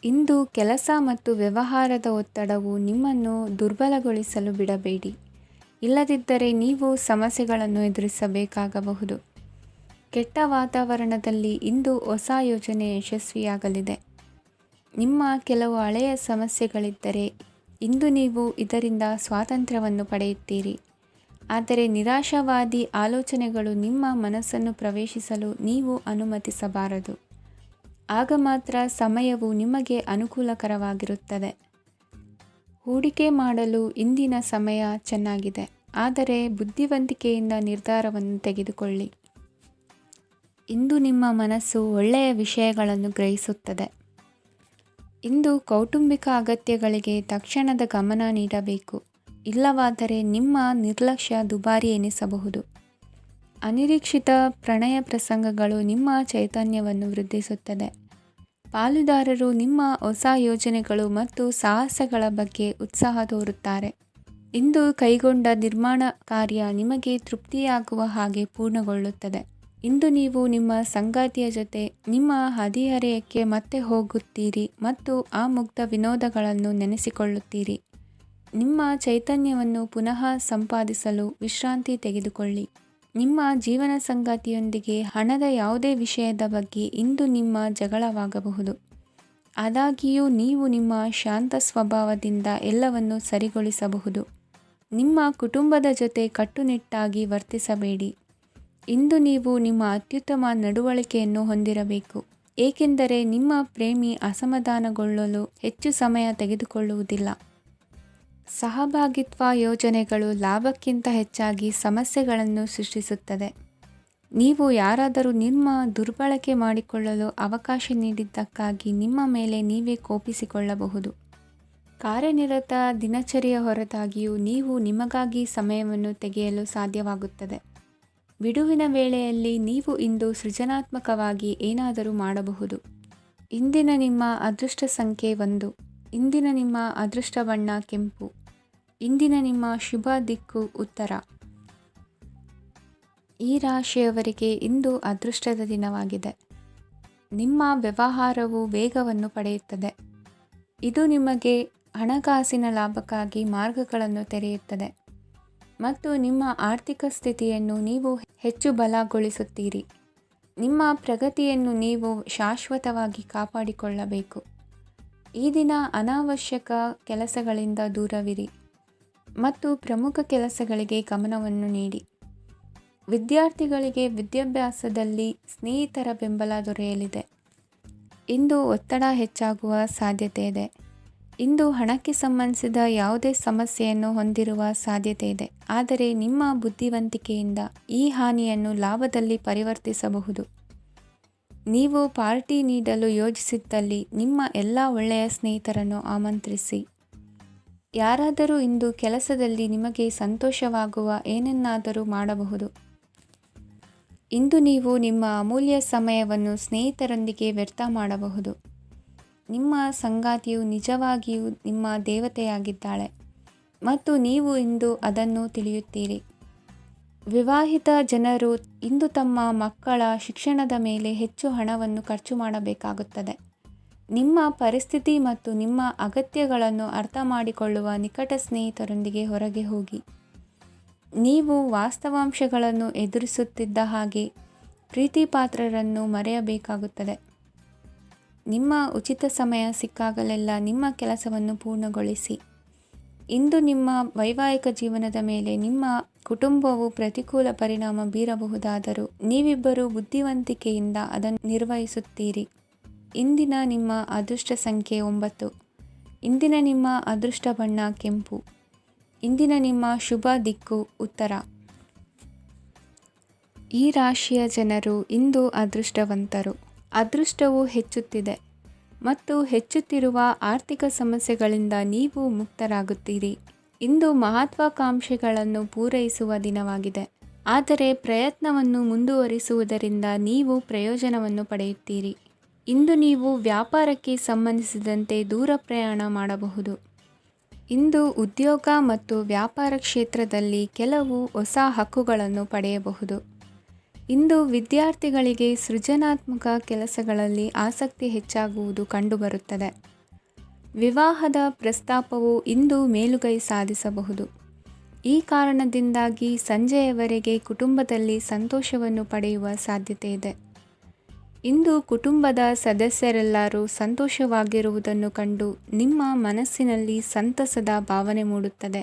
ಇಂದು ಕೆಲಸ ಮತ್ತು ವ್ಯವಹಾರದ ಒತ್ತಡವು ನಿಮ್ಮನ್ನು ದುರ್ಬಲಗೊಳಿಸಲು ಬಿಡಬೇಡಿ. ಇಲ್ಲದಿದ್ದರೆ ನೀವು ಸಮಸ್ಯೆಗಳನ್ನು ಎದುರಿಸಬೇಕಾಗಬಹುದು. ಕೆಟ್ಟ ವಾತಾವರಣದಲ್ಲಿ ಇಂದು ಹೊಸ ಯೋಜನೆ ಯಶಸ್ವಿಯಾಗಲಿದೆ. ನಿಮ್ಮ ಕೆಲವು ಹಳೆಯ ಸಮಸ್ಯೆಗಳಿದ್ದರೆ ಇಂದು ನೀವು ಇದರಿಂದ ಸ್ವಾತಂತ್ರ್ಯವನ್ನು ಪಡೆಯುತ್ತೀರಿ. ಆದರೆ ನಿರಾಶಾವಾದಿ ಆಲೋಚನೆಗಳು ನಿಮ್ಮ ಮನಸ್ಸನ್ನು ಪ್ರವೇಶಿಸಲು ನೀವು ಅನುಮತಿಸಬಾರದು. ಆಗ ಮಾತ್ರ ಸಮಯವು ನಿಮಗೆ ಅನುಕೂಲಕರವಾಗಿರುತ್ತದೆ. ಹೂಡಿಕೆ ಮಾಡಲು ಇಂದಿನ ಸಮಯ ಚೆನ್ನಾಗಿದೆ, ಆದರೆ ಬುದ್ಧಿವಂತಿಕೆಯಿಂದ ನಿರ್ಧಾರವನ್ನು ತೆಗೆದುಕೊಳ್ಳಿ. ಇಂದು ನಿಮ್ಮ ಮನಸ್ಸು ಒಳ್ಳೆಯ ವಿಷಯಗಳನ್ನು ಗ್ರಹಿಸುತ್ತದೆ. ಇಂದು ಕೌಟುಂಬಿಕ ಅಗತ್ಯಗಳಿಗೆ ತಕ್ಷಣದ ಗಮನ ನೀಡಬೇಕು. ಇಲ್ಲವಾದರೆ ನಿಮ್ಮ ನಿರ್ಲಕ್ಷ್ಯ ದುಬಾರಿ ಎನಿಸಬಹುದು. ಅನಿರೀಕ್ಷಿತ ಪ್ರಣಯ ಪ್ರಸಂಗಗಳು ನಿಮ್ಮ ಚೈತನ್ಯವನ್ನು ವೃದ್ಧಿಸುತ್ತದೆ. ಪಾಲುದಾರರು ನಿಮ್ಮ ಹೊಸ ಯೋಜನೆಗಳು ಮತ್ತು ಸಾಹಸಗಳ ಬಗ್ಗೆ ಉತ್ಸಾಹ ತೋರುತ್ತಾರೆ. ಇಂದು ಕೈಗೊಂಡ ನಿರ್ಮಾಣ ಕಾರ್ಯ ನಿಮಗೆ ತೃಪ್ತಿಯಾಗುವ ಹಾಗೆ ಪೂರ್ಣಗೊಳ್ಳುತ್ತದೆ. ಇಂದು ನೀವು ನಿಮ್ಮ ಸಂಗಾತಿಯ ಜೊತೆ ನಿಮ್ಮ ಹದಿಹರೆಯಕ್ಕೆ ಮತ್ತೆ ಹೋಗುತ್ತೀರಿ ಮತ್ತು ಆ ಮುಗ್ಧ ವಿನೋದಗಳನ್ನು ನೆನೆಸಿಕೊಳ್ಳುತ್ತೀರಿ. ನಿಮ್ಮ ಚೈತನ್ಯವನ್ನು ಪುನಃ ಸಂಪಾದಿಸಲು ವಿಶ್ರಾಂತಿ ತೆಗೆದುಕೊಳ್ಳಿ. ನಿಮ್ಮ ಜೀವನ ಸಂಗಾತಿಯೊಂದಿಗೆ ಹಣದ ಯಾವುದೇ ವಿಷಯದ ಬಗ್ಗೆ ಇಂದು ನಿಮ್ಮ ಜಗಳವಾಗಬಹುದು. ಆದಾಗ್ಯೂ ನೀವು ನಿಮ್ಮ ಶಾಂತ ಸ್ವಭಾವದಿಂದ ಎಲ್ಲವನ್ನೂ ಸರಿಗೊಳಿಸಬಹುದು. ನಿಮ್ಮ ಕುಟುಂಬದ ಜೊತೆ ಕಟ್ಟುನಿಟ್ಟಾಗಿ ವರ್ತಿಸಬೇಡಿ. ಇಂದು ನೀವು ನಿಮ್ಮ ಅತ್ಯುತ್ತಮ ನಡವಳಿಕೆಯನ್ನು ಹೊಂದಿರಬೇಕು, ಏಕೆಂದರೆ ನಿಮ್ಮ ಪ್ರೇಮಿ ಅಸಮಾಧಾನಗೊಳ್ಳಲು ಹೆಚ್ಚು ಸಮಯ ತೆಗೆದುಕೊಳ್ಳುವುದಿಲ್ಲ. ಸಹಭಾಗಿತ್ವ ಯೋಜನೆಗಳು ಲಾಭಕ್ಕಿಂತ ಹೆಚ್ಚಾಗಿ ಸಮಸ್ಯೆಗಳನ್ನು ಸೃಷ್ಟಿಸುತ್ತದೆ. ನೀವು ಯಾರಾದರೂ ನಿಮ್ಮ ದುರ್ಬಳಕೆ ಮಾಡಿಕೊಳ್ಳಲು ಅವಕಾಶ ನೀಡಿದ್ದಕ್ಕಾಗಿ ನಿಮ್ಮ ಮೇಲೆ ನೀವೇ ಕೋಪಿಸಿಕೊಳ್ಳಬಹುದು. ಕಾರ್ಯನಿರತ ದಿನಚರಿಯ ಹೊರತಾಗಿಯೂ ನೀವು ನಿಮಗಾಗಿ ಸಮಯವನ್ನು ತೆಗೆಯಲು ಸಾಧ್ಯವಾಗುತ್ತದೆ. ಬಿಡುವಿನ ವೇಳೆಯಲ್ಲಿ ನೀವು ಇಂದು ಸೃಜನಾತ್ಮಕವಾಗಿ ಏನಾದರೂ ಮಾಡಬಹುದು. ಇಂದಿನ ನಿಮ್ಮ ಅದೃಷ್ಟ ಸಂಖ್ಯೆ 1. ಇಂದಿನ ನಿಮ್ಮ ಅದೃಷ್ಟ ಬಣ್ಣ ಕೆಂಪು. ಇಂದಿನ ನಿಮ್ಮ ಶುಭ ದಿಕ್ಕು ಉತ್ತರ. ಈ ರಾಶಿಯವರಿಗೆ ಇಂದು ಅದೃಷ್ಟದ ದಿನವಾಗಿದೆ. ನಿಮ್ಮ ವ್ಯವಹಾರವು ವೇಗವನ್ನು ಪಡೆಯುತ್ತದೆ. ಇದು ನಿಮಗೆ ಹಣಕಾಸಿನ ಲಾಭಕ್ಕಾಗಿ ಮಾರ್ಗಗಳನ್ನು ತೆರೆಯುತ್ತದೆ ಮತ್ತು ನಿಮ್ಮ ಆರ್ಥಿಕ ಸ್ಥಿತಿಯನ್ನು ನೀವು ಹೆಚ್ಚು ಬಲಗೊಳಿಸುತ್ತೀರಿ. ನಿಮ್ಮ ಪ್ರಗತಿಯನ್ನು ನೀವು ಶಾಶ್ವತವಾಗಿ ಕಾಪಾಡಿಕೊಳ್ಳಬೇಕು. ಈ ದಿನ ಅನಾವಶ್ಯಕ ಕೆಲಸಗಳಿಂದ ದೂರವಿರಿ ಮತ್ತು ಪ್ರಮುಖ ಕೆಲಸಗಳಿಗೆ ಗಮನವನ್ನು ನೀಡಿ. ವಿದ್ಯಾರ್ಥಿಗಳಿಗೆ ವಿದ್ಯಾಭ್ಯಾಸದಲ್ಲಿ ಸ್ನೇಹಿತರ ಬೆಂಬಲ ದೊರೆಯಲಿದೆ. ಇಂದು ಒತ್ತಡ ಹೆಚ್ಚಾಗುವ ಸಾಧ್ಯತೆ ಇದೆ. ಇಂದು ಹಣಕ್ಕೆ ಸಂಬಂಧಿಸಿದ ಯಾವುದೇ ಸಮಸ್ಯೆಯನ್ನು ಹೊಂದಿರುವ ಸಾಧ್ಯತೆ ಇದೆ, ಆದರೆ ನಿಮ್ಮ ಬುದ್ಧಿವಂತಿಕೆಯಿಂದ ಈ ಹಾನಿಯನ್ನು ಲಾಭದಲ್ಲಿ ಪರಿವರ್ತಿಸಬಹುದು. ನೀವು ಪಾರ್ಟಿ ನೀಡಲು ಯೋಜಿಸಿದ್ದಲ್ಲಿ ನಿಮ್ಮ ಎಲ್ಲ ಒಳ್ಳೆಯ ಸ್ನೇಹಿತರನ್ನು ಆಮಂತ್ರಿಸಿ. ಯಾರಾದರೂ ಇಂದು ಕೆಲಸದಲ್ಲಿ ನಿಮಗೆ ಸಂತೋಷವಾಗುವ ಏನನ್ನಾದರೂ ಮಾಡಬಹುದು. ಇಂದು ನೀವು ನಿಮ್ಮ ಅಮೂಲ್ಯ ಸಮಯವನ್ನು ಸ್ನೇಹಿತರೊಂದಿಗೆ ವ್ಯರ್ಥ ಮಾಡಬಹುದು. ನಿಮ್ಮ ಸಂಗಾತಿಯು ನಿಜವಾಗಿಯೂ ನಿಮ್ಮ ದೇವತೆಯಾಗಿದ್ದಾಳೆ ಮತ್ತು ನೀವು ಇಂದು ಅದನ್ನು ತಿಳಿಯುತ್ತೀರಿ. ವಿವಾಹಿತ ಜನರು ಇಂದು ತಮ್ಮ ಮಕ್ಕಳ ಶಿಕ್ಷಣದ ಮೇಲೆ ಹೆಚ್ಚು ಹಣವನ್ನು ಖರ್ಚು ಮಾಡಬೇಕಾಗುತ್ತದೆ. ನಿಮ್ಮ ಪರಿಸ್ಥಿತಿ ಮತ್ತು ನಿಮ್ಮ ಅಗತ್ಯಗಳನ್ನು ಅರ್ಥ ಮಾಡಿಕೊಳ್ಳುವ ನಿಕಟ ಸ್ನೇಹಿತರೊಂದಿಗೆ ಹೊರಗೆ ಹೋಗಿ. ನೀವು ವಾಸ್ತವಾಂಶಗಳನ್ನು ಎದುರಿಸುತ್ತಿದ್ದ ಹಾಗೆ ಪ್ರೀತಿಪಾತ್ರರನ್ನು ಮರೆಯಬೇಕಾಗುತ್ತದೆ. ನಿಮ್ಮ ಉಚಿತ ಸಮಯ ಸಿಕ್ಕಾಗಲೆಲ್ಲ ನಿಮ್ಮ ಕೆಲಸವನ್ನು ಪೂರ್ಣಗೊಳಿಸಿ. ಇಂದು ನಿಮ್ಮ ವೈವಾಹಿಕ ಜೀವನದ ಮೇಲೆ ನಿಮ್ಮ ಕುಟುಂಬವು ಪ್ರತಿಕೂಲ ಪರಿಣಾಮ ಬೀರಬಹುದಾದರೂ ನೀವಿಬ್ಬರೂ ಬುದ್ಧಿವಂತಿಕೆಯಿಂದ ಅದನ್ನು ನಿರ್ವಹಿಸುತ್ತೀರಿ. ಇಂದಿನ ನಿಮ್ಮ ಅದೃಷ್ಟ ಸಂಖ್ಯೆ 9. ಇಂದಿನ ನಿಮ್ಮ ಅದೃಷ್ಟ ಬಣ್ಣ ಕೆಂಪು. ಇಂದಿನ ನಿಮ್ಮ ಶುಭ ದಿಕ್ಕು ಉತ್ತರ. ಈ ರಾಶಿಯ ಜನರು ಇಂದು ಅದೃಷ್ಟವಂತರು. ಅದೃಷ್ಟವು ಹೆಚ್ಚುತ್ತಿದೆ ಮತ್ತು ಹೆಚ್ಚುತ್ತಿರುವ ಆರ್ಥಿಕ ಸಮಸ್ಯೆಗಳಿಂದ ನೀವು ಮುಕ್ತರಾಗುತ್ತೀರಿ. ಇಂದು ಮಹತ್ವಾಕಾಂಕ್ಷೆಗಳನ್ನು ಪೂರೈಸುವ ದಿನವಾಗಿದೆ, ಆದರೆ ಪ್ರಯತ್ನವನ್ನು ಮುಂದುವರಿಸುವುದರಿಂದ ನೀವು ಪ್ರಯೋಜನವನ್ನು ಪಡೆಯುತ್ತೀರಿ. ಇಂದು ನೀವು ವ್ಯಾಪಾರಕ್ಕೆ ಸಂಬಂಧಿಸಿದಂತೆ ದೂರ ಪ್ರಯಾಣ ಮಾಡಬಹುದು. ಇಂದು ಉದ್ಯೋಗ ಮತ್ತು ವ್ಯಾಪಾರ ಕ್ಷೇತ್ರದಲ್ಲಿ ಕೆಲವು ಹೊಸ ಹಕ್ಕುಗಳನ್ನು ಪಡೆಯಬಹುದು. ಇಂದು ವಿದ್ಯಾರ್ಥಿಗಳಿಗೆ ಸೃಜನಾತ್ಮಕ ಕೆಲಸಗಳಲ್ಲಿ ಆಸಕ್ತಿ ಹೆಚ್ಚಾಗುವುದು ಕಂಡುಬರುತ್ತದೆ. ವಿವಾಹದ ಪ್ರಸ್ತಾಪವು ಇಂದು ಮೇಲುಗೈ ಸಾಧಿಸಬಹುದು. ಈ ಕಾರಣದಿಂದಾಗಿ ಸಂಜೆಯವರೆಗೆ ಕುಟುಂಬದಲ್ಲಿ ಸಂತೋಷವನ್ನು ಪಡೆಯುವ ಸಾಧ್ಯತೆ ಇದೆ. ಇಂದು ಕುಟುಂಬದ ಸದಸ್ಯರೆಲ್ಲರೂ ಸಂತೋಷವಾಗಿರುವುದನ್ನು ಕಂಡು ನಿಮ್ಮ ಮನಸ್ಸಿನಲ್ಲಿ ಸಂತಸದ ಭಾವನೆ ಮೂಡುತ್ತದೆ.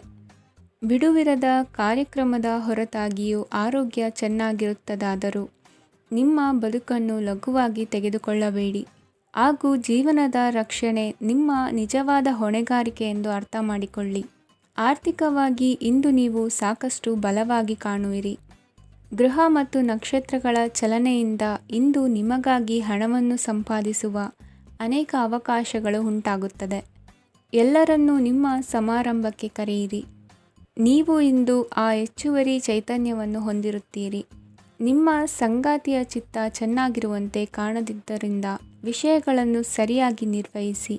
ಬಿಡುವಿರದ ಕಾರ್ಯಕ್ರಮದ ಹೊರತಾಗಿಯೂ ಆರೋಗ್ಯ ಚೆನ್ನಾಗಿರುತ್ತದಾದರೂ ನಿಮ್ಮ ಬದುಕನ್ನು ಲಘುವಾಗಿ ತೆಗೆದುಕೊಳ್ಳಬೇಡಿ ಹಾಗೂ ಜೀವನದ ರಕ್ಷಣೆ ನಿಮ್ಮ ನಿಜವಾದ ಹೊಣೆಗಾರಿಕೆ ಎಂದು ಅರ್ಥ ಮಾಡಿಕೊಳ್ಳಿ. ಆರ್ಥಿಕವಾಗಿ ಇಂದು ನೀವು ಸಾಕಷ್ಟು ಬಲವಾಗಿ ಕಾಣುವಿರಿ. ಗ್ರಹ ಮತ್ತು ನಕ್ಷತ್ರಗಳ ಚಲನೆಯಿಂದ ಇಂದು ನಿಮಗಾಗಿ ಹಣವನ್ನು ಸಂಪಾದಿಸುವ ಅನೇಕ ಅವಕಾಶಗಳು ಉಂಟಾಗುತ್ತದೆ. ಎಲ್ಲರನ್ನೂ ನಿಮ್ಮ ಸಮಾರಂಭಕ್ಕೆ ಕರೆಯಿರಿ. ನೀವು ಇಂದು ಆ ಹೆಚ್ಚುವರಿ ಚೈತನ್ಯವನ್ನು ಹೊಂದಿರುತ್ತೀರಿ. ನಿಮ್ಮ ಸಂಗಾತಿಯ ಚಿತ್ತ ಚೆನ್ನಾಗಿರುವಂತೆ ಕಾಣದಿದ್ದರಿಂದ ವಿಷಯಗಳನ್ನು ಸರಿಯಾಗಿ ನಿರ್ವಹಿಸಿ.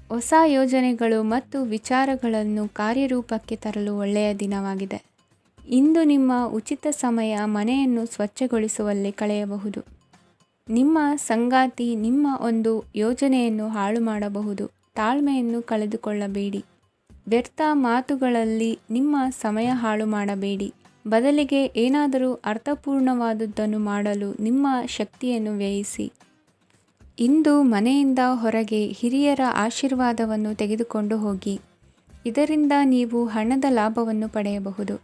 ಹೊಸ ಯೋಜನೆಗಳು ಮತ್ತು ವಿಚಾರಗಳನ್ನು ಕಾರ್ಯರೂಪಕ್ಕೆ ತರಲು ಒಳ್ಳೆಯ ದಿನವಾಗಿದೆ. ಇಂದು ನಿಮ್ಮ ಉಚಿತ ಸಮಯ ಮನೆಯನ್ನು ಸ್ವಚ್ಛಗೊಳಿಸುವಲ್ಲಿ ಕಳೆಯಬಹುದು. ನಿಮ್ಮ ಸಂಗಾತಿ ನಿಮ್ಮ ಒಂದು ಯೋಜನೆಯನ್ನು ಹಾಳು ಮಾಡಬಹುದು. ತಾಳ್ಮೆಯನ್ನು ಕಳೆದುಕೊಳ್ಳಬೇಡಿ. ವ್ಯರ್ಥ ಮಾತುಗಳಲ್ಲಿ ನಿಮ್ಮ ಸಮಯ ಹಾಳು ಮಾಡಬೇಡಿ. ಬದಲಿಗೆ ಏನಾದರೂ ಅರ್ಥಪೂರ್ಣವಾದುದನ್ನು ಮಾಡಲು ನಿಮ್ಮ ಶಕ್ತಿಯನ್ನು ವ್ಯಯಿಸಿ. ಇಂದು ಮನೆಯಿಂದ ಹೊರಗೆ ಹಿರಿಯರ ಆಶೀರ್ವಾದವನ್ನು ತೆಗೆದುಕೊಂಡು ಹೋಗಿ. ಇದರಿಂದ ನೀವು ಹಣದ ಲಾಭವನ್ನು ಪಡೆಯಬಹುದು.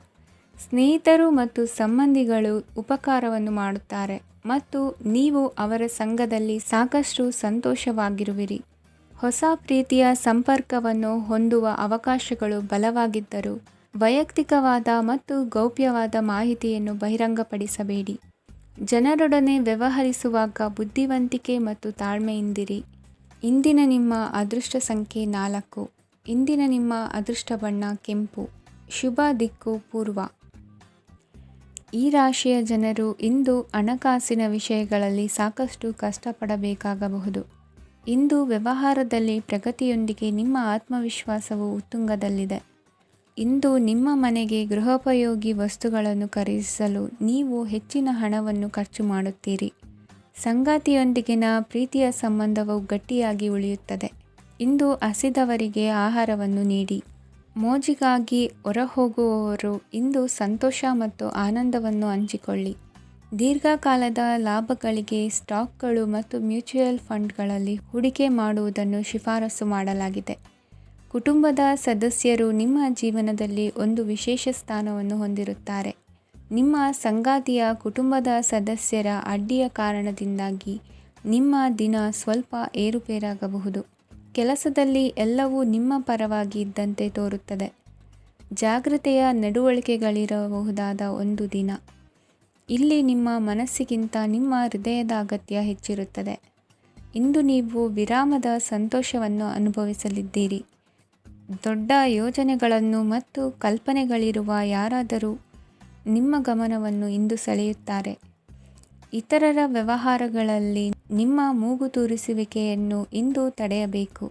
ಸ್ನೇಹಿತರು ಮತ್ತು ಸಂಬಂಧಿಗಳು ಉಪಕಾರವನ್ನು ಮಾಡುತ್ತಾರೆ ಮತ್ತು ನೀವು ಅವರ ಸಂಘದಲ್ಲಿ ಸಾಕಷ್ಟು ಸಂತೋಷವಾಗಿರುವಿರಿ. ಹೊಸ ಪ್ರೀತಿಯ ಸಂಪರ್ಕವನ್ನು ಹೊಂದುವ ಅವಕಾಶಗಳು ಬಲವಾಗಿದ್ದರೂ ವೈಯಕ್ತಿಕವಾದ ಮತ್ತು ಗೌಪ್ಯವಾದ ಮಾಹಿತಿಯನ್ನು ಬಹಿರಂಗಪಡಿಸಬೇಡಿ. ಜನರೊಡನೆ ವ್ಯವಹರಿಸುವಾಗ ಬುದ್ಧಿವಂತಿಕೆ ಮತ್ತು ತಾಳ್ಮೆಯಿಂದಿರಿ. ಇಂದಿನ ನಿಮ್ಮ ಅದೃಷ್ಟ ಸಂಖ್ಯೆ 4. ಇಂದಿನ ನಿಮ್ಮ ಅದೃಷ್ಟ ಬಣ್ಣ ಕೆಂಪು. ಶುಭ ದಿಕ್ಕು ಪೂರ್ವ. ಈ ರಾಶಿಯ ಜನರು ಇಂದು ಹಣಕಾಸಿನ ವಿಷಯಗಳಲ್ಲಿ ಸಾಕಷ್ಟು ಕಷ್ಟಪಡಬೇಕಾಗಬಹುದು. ಇಂದು ವ್ಯವಹಾರದಲ್ಲಿ ಪ್ರಗತಿಯೊಂದಿಗೆ ನಿಮ್ಮ ಆತ್ಮವಿಶ್ವಾಸವು ಉತ್ತುಂಗದಲ್ಲಿದೆ. ಇಂದು ನಿಮ್ಮ ಮನೆಗೆ ಗೃಹೋಪಯೋಗಿ ವಸ್ತುಗಳನ್ನು ಖರೀದಿಸಲು ನೀವು ಹೆಚ್ಚಿನ ಹಣವನ್ನು ಖರ್ಚು ಮಾಡುತ್ತೀರಿ. ಸಂಗಾತಿಯೊಂದಿಗಿನ ಪ್ರೀತಿಯ ಸಂಬಂಧವು ಗಟ್ಟಿಯಾಗಿ ಉಳಿಯುತ್ತದೆ. ಇಂದು ಹಸಿದವರಿಗೆ ಆಹಾರವನ್ನು ನೀಡಿ. ಮೋಜಿಗಾಗಿ ಹೊರಹೋಗುವವರು ಇಂದು ಸಂತೋಷ ಮತ್ತು ಆನಂದವನ್ನು ಹಂಚಿಕೊಳ್ಳಿ. ದೀರ್ಘಕಾಲದ ಲಾಭಗಳಿಗೆ ಸ್ಟಾಕ್ಗಳು ಮತ್ತು ಮ್ಯೂಚುವಲ್ ಫಂಡ್ಗಳಲ್ಲಿ ಹೂಡಿಕೆ ಮಾಡುವುದನ್ನು ಶಿಫಾರಸು ಮಾಡಲಾಗಿದೆ. ಕುಟುಂಬದ ಸದಸ್ಯರು ನಿಮ್ಮ ಜೀವನದಲ್ಲಿ ಒಂದು ವಿಶೇಷ ಸ್ಥಾನವನ್ನು ಹೊಂದಿರುತ್ತಾರೆ. ನಿಮ್ಮ ಸಂಗಾತಿಯ ಕುಟುಂಬದ ಸದಸ್ಯರ ಅಡ್ಡಿಯ ಕಾರಣದಿಂದಾಗಿ ನಿಮ್ಮ ದಿನ ಸ್ವಲ್ಪ ಏರುಪೇರಾಗಬಹುದು. ಕೆಲಸದಲ್ಲಿ ಎಲ್ಲವೂ ನಿಮ್ಮ ಪರವಾಗಿ ಇದ್ದಂತೆ ತೋರುತ್ತದೆ. ಜಾಗ್ರತೆಯ ನಡವಳಿಕೆಗಳಿರಬಹುದಾದ ಒಂದು ದಿನ. ಇಲ್ಲಿ ನಿಮ್ಮ ಮನಸ್ಸಿಗಿಂತ ನಿಮ್ಮ ಹೃದಯದ ಅಗತ್ಯ ಹೆಚ್ಚಿರುತ್ತದೆ. ಇಂದು ನೀವು ವಿರಾಮದ ಸಂತೋಷವನ್ನು ಅನುಭವಿಸಲಿದ್ದೀರಿ. ದೊಡ್ಡ ಯೋಜನೆಗಳನ್ನು ಮತ್ತು ಕಲ್ಪನೆಗಳಿರುವ ಯಾರಾದರೂ ನಿಮ್ಮ ಗಮನವನ್ನು ಇಂದು ಸೆಳೆಯುತ್ತಾರೆ. ಇತರರ ವ್ಯವಹಾರಗಳಲ್ಲಿ ನಿಮ್ಮ ಮೂಗು ತೂರಿಸುವಿಕೆಯನ್ನು ಇಂದು ತಡೆಯಬೇಕು.